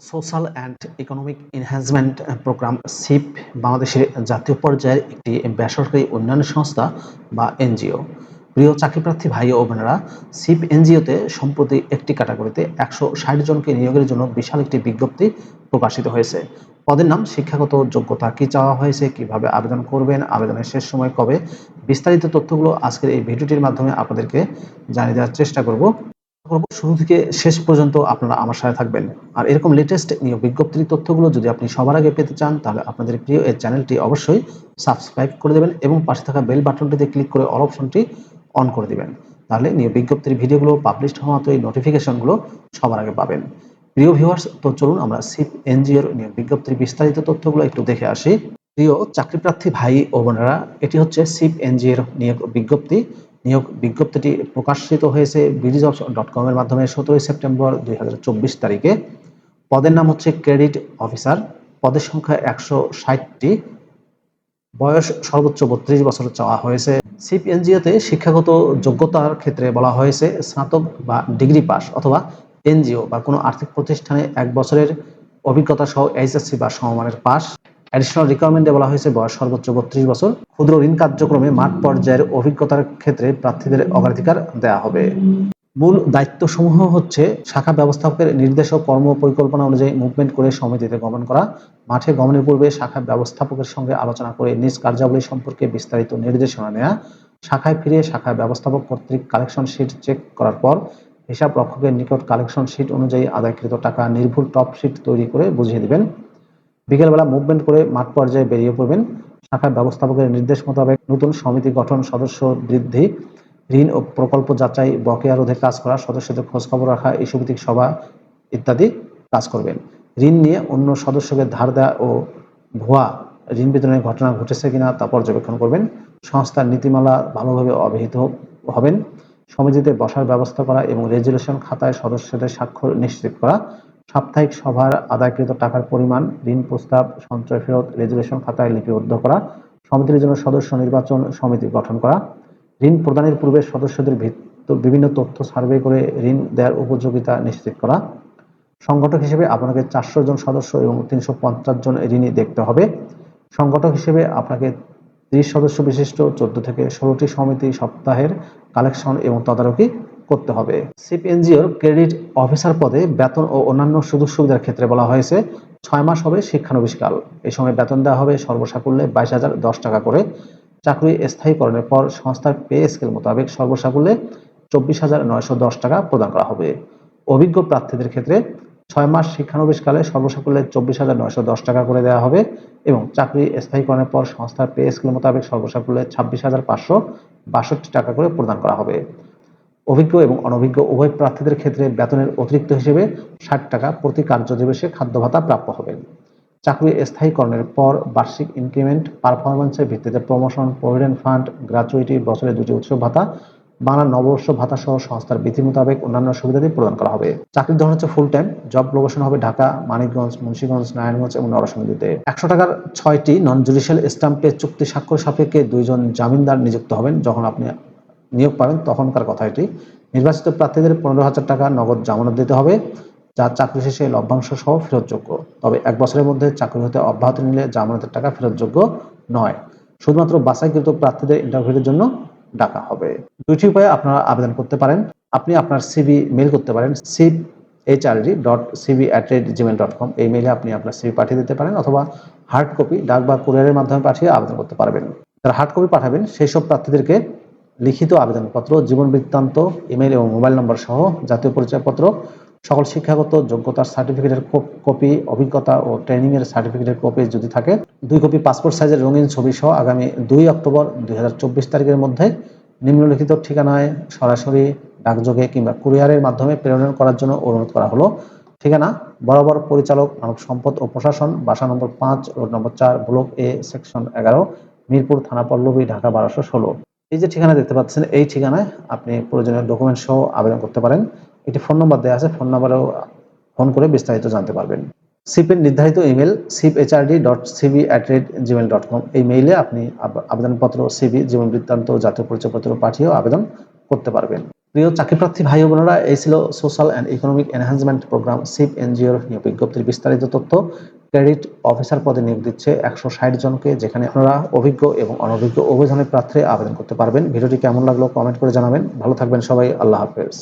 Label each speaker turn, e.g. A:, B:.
A: Social and economic enhancement programme SEEP বাংলাদেশের জাতীয় পর্যায়ের একটি বেসরকারি উন্নয়ন সংস্থা বা এনজিও। প্রিয় চাকরিপ্রার্থী ভাই ও বোনেরা, সিপ এনজিওতে সম্প্রতি একটি ক্যাটাগরিতে 160 জনকে নিয়োগের জন্য বিশাল একটি বিজ্ঞপ্তি প্রকাশিত হয়েছে। পদের নাম শিক্ষাগত যোগ্যতা কি চাওয়া হয়েছে, কিভাবে আবেদন করবেন, আবেদনের শেষ সময় কবে, বিস্তারিত তথ্যগুলো আজকের এই ভিডিওটির মাধ্যমে আপনাদেরকে জানিয়ে দেওয়ার চেষ্টা করব। শুরু থেকে শেষ পর্যন্ত আপনারা আমার সাথে থাকবেন। আর এরকম লেটেস্ট নিয়োগ বিজ্ঞপ্তির তথ্যগুলো যদি আপনি সবার আগে পেতে চান, তাহলে আপনাদের প্রিয় এই চ্যানেলটি অবশ্যই সাবস্ক্রাইব করে দেবেন এবং পাশে থাকা বেল বাটনটিতে ক্লিক করে অল অপশনটি অন করে দিবেন। তাহলে নিয়োগ বিজ্ঞপ্তির ভিডিওগুলো পাবলিশড হওয়া মাত্র এই নোটিফিকেশনগুলো সবার আগে পাবেন। প্রিয় ভিউয়ার্স, তো চলুন আমরা সিপ এনজিওর নিয়োগ বিজ্ঞপ্তির বিস্তারিত তথ্যগুলো একটু দেখে আসি। প্রিয় চাকরিপ্রার্থী ভাই ও বোনেরা, এটি হচ্ছে সিপ এনজিওর নিয়োগ বিজ্ঞপ্তি। নিয়োগ বিজ্ঞপ্তিটি প্রকাশিত হয়েছে BDJobs.com এর মাধ্যমে 17 সেপ্টেম্বর 2024 তারিখে। পদের নাম হচ্ছে ক্রেডিট অফিসার। পদের সংখ্যা 160টি। বয়স সর্বোচ্চ 32 বছর চাওয়া হয়েছে। সিপ এনজিওতে শিক্ষাগত যোগ্যতার ক্ষেত্রে বলা হয়েছে স্নাতক বা ডিগ্রি পাস অথবা এনজিও বা কোনো আর্থিক প্রতিষ্ঠানে 1 বছরের অভিজ্ঞতা সহ এইচএসসি বা সমমানের পাস। অ্যাডিশনাল রিকোয়ারমেন্টে বলা হয়েছে বয়স সর্বোচ্চ 32 বছর। ক্ষুদ্র ঋণ কার্যক্রমে মাঠ পর্যায়ের অভিজ্ঞতার ক্ষেত্রে প্রার্থীদের অগ্রাধিকার দেওয়া হবে। মূল দায়িত্বসমূহ হচ্ছে শাখা ব্যবস্থাপকের নির্দেশ ও কর্ম পরিকল্পনা অনুযায়ী মুভমেন্ট করে সমিতিতে গমন করা, মাঠে গমনের পূর্বে শাখা ব্যবস্থাপকের সঙ্গে আলোচনা করে নিজ কার্যাবলী সম্পর্কে বিস্তারিত নির্দেশনা নেওয়া, শাখায় ফিরে শাখা ব্যবস্থাপক কর্তৃক কালেকশন শিট চেক করার পর হিসাব রক্ষকের নিকট কালেকশন শিট অনুযায়ী আদায়কৃত টাকা নির্ভুল টপ শিট তৈরি করে বুঝিয়ে দিবেন। বিকেলবেলা মুভমেন্ট করে মাঠ পর্যায়ে বেরিয়ে পড়বেন। শাখা ব্যবস্থাপকের নির্দেশ মোতাবেক নতুন সমিতি গঠন, সদস্য বৃদ্ধি, ঋণ ও প্রকল্প যাচাই, বকেয়া রোধে কাজ করা, সদস্যদের খোঁজখবর রাখা, ইস্যুভিত্তিক সভা ইত্যাদি কাজ করবেন। ঋণ নিয়ে অন্য সদস্যকে ধার দেওয়া ও ভুয়া ঋণ বিতরণের ঘটনা ঘটেছে কিনা তা পর্যবেক্ষণ করবেন। সংস্থার নীতিমালা ভালোভাবে অবহিত হবেন। সমিতিতে বসার ব্যবস্থা করা এবং রেজুলেশন খাতায় সদস্যদের স্বাক্ষর নিশ্চিত করা। সাপ্তাহিক সভার আদায়কৃত টাকার পরিমাণ, ঋণ প্রস্তাব, সঞ্চয় ফেরত রেজুলেশন খাতায় লিপিবদ্ধ করা। সমিতির জন্য সদস্য নির্বাচন সমিতি গঠন করা। ঋণ প্রদানের পূর্বে সদস্যদের বিভিন্ন তথ্য সার্ভে করে ঋণ দেওয়ার উপযোগিতা নিশ্চিত করা। সংগঠক হিসেবে আপনাকে 400 জন সদস্য এবং 350 জন ঋণী দেখতে হবে। সংগঠক হিসেবে আপনাকে 30 সদস্য বিশিষ্ট 14 থেকে 16টি সমিতি সপ্তাহের কালেকশন এবং তদারকি করতে হবে। সিপ এনজিওর ক্রেডিট অফিসার পদে বেতন ও অন্যান্য সুযোগ সুবিধার ক্ষেত্রে বলা হয়েছে 6 মাস হবে শিক্ষানবিশকাল। এই সময় বেতন দেওয়া হবে সর্বসাকুল্যে 22,010 টাকা করে। চাকরি স্থায়ীকরণের পর সংস্থার পে স্কেল মোতাবেক সর্বসাকুল্যে 24,910 টাকা প্রদান করা হবে। অভিজ্ঞ প্রার্থীদের ক্ষেত্রে 6 মাস শিক্ষানবিশকালে সর্বসাকুল্যে 24,910 টাকা করে দেওয়া হবে এবং চাকরি স্থায়ীকরণের পর সংস্থার পে স্কেল মোতাবেক সর্বসাকুল্যে 26,562 টাকা করে প্রদান করা হবে। অভিজ্ঞ এবং অনভিজ্ঞ উভয় প্রার্থীদের ক্ষেত্রে বেতনের অতিরিক্ত হিসেবে 60 টাকা প্রতি কার্যদিবসে খাদ্য ভাতা প্রাপ্য হবেন। চাকরি স্থায়ীকরণের পর বার্ষিক ইনক্রিমেন্ট, পারফরমেন্সের ভিত্তিতে প্রমোশন, প্রভিডেন্ট ফান্ড, গ্র্যাচুইটি, বছরে 2টি উৎসব ভাতা, বাংলা নববর্ষ ভাতা সহ সংস্থার বিধি মোতাবেক অন্যান্য সুবিধাদি প্রদান করা হবে। চাকরির ধরন হচ্ছে ফুল টাইম। জব লোকেশন হবে ঢাকা, মানিকগঞ্জ, মুন্সিগঞ্জ, নারায়ণগঞ্জ এবং নরসিংদীতে। 100 টাকার 6টি নন জুডিশিয়াল স্ট্যাম্পে চুক্তি স্বাক্ষর সাপেক্ষে 2 জন জামিনদার নিযুক্ত হবেন। যখন আপনি নিয়োগ পাবেন তখনকার কথা এটি। নির্বাচিত প্রার্থীদের 15,000 টাকা নগদ জামানত দিতে হবে, যা চাকরি শেষে লভ্যাংশ সহ ফেরতযোগ্য। তবে 1 বছরের মধ্যে চাকরি হতে অব্যাহতি নিলে জামানতের টাকা ফেরতযোগ্য নয়। শুধুমাত্র বাছাইকৃত প্রার্থীদের ইন্টারভিউর জন্য ডাকা হবে। 2টি উপায়ে আপনারা আবেদন করতে পারেন। আপনি আপনার সিভি মেইল করতে পারেন siphd.cv@gmail.com। এই মেইলে আপনি আপনার সিভি পাঠিয়ে দিতে পারেন, অথবা হার্ড কপি ডাক বা কুরিয়ারের মাধ্যমে পাঠিয়ে আবেদন করতে পারবেন। যারা হার্ড কপি পাঠাবেন সেই সব প্রার্থীদেরকে লিখিত আবেদনপত্র, জীবন বৃত্তান্ত, ইমেইল এবং মোবাইল নম্বর সহ জাতীয় পরিচয়পত্র, সকল শিক্ষাগত যোগ্যতার সার্টিফিকেটের কপি, অভিজ্ঞতা ও ট্রেনিংয়ের সার্টিফিকেটের কপি যদি থাকে, 2 কপি পাসপোর্ট সাইজের রঙিন ছবি সহ আগামী 2 অক্টোবর 2024 তারিখের মধ্যে নিম্নলিখিত ঠিকানায় সরাসরি ডাকযোগে কিংবা কুরিয়ারের মাধ্যমে প্রেরণ করার জন্য অনুরোধ করা হলো। ঠিকানা: বরাবর পরিচালক, মানব সম্পদ ও প্রশাসন, বাসা নম্বর 5, রোড নম্বর 4, ব্লক এ, সেকশন 11, মিরপুর থানা পল্লবী, ঢাকা 1216। এই যে ঠিকানা দেখতে পাচ্ছেন, এই ঠিকানায় আপনি প্রয়োজনীয় ডকুমেন্ট সহ আবেদন করতে পারেন। একটি ফোন নম্বর দেওয়া আছে, ফোন নম্বরেও ফোন করে বিস্তারিত জানতে পারবেন। সিপের নির্ধারিত ইমেল siphd.cv@gmail.com। এই মেইলে আপনি আবেদনপত্র, সিভি, জীবন বৃত্তান্ত, জাতীয় পরিচয়পত্র পাঠিয়েও আবেদন করতে পারবেন। প্রিয় চাকরিপ্রার্থী ভাই ও বোনেরা, এই ছিল social and economic enhancement programme SEEP এনজিওর নিয়োগ বিজ্ঞপ্তির বিস্তারিত তথ্য। ক্রেডিট অফিসার পদে নিয়োগ দিচ্ছে 160 জনকে, যেখানে আপনারা অভিজ্ঞ এবং অনভিজ্ঞ উভয় ধরনের প্রার্থী আবেদন করতে পারবেন। ভিডিওটি কেমন লাগলো কমেন্ট করে জানাবেন। ভালো থাকবেন সবাই। আল্লাহ হাফেজ।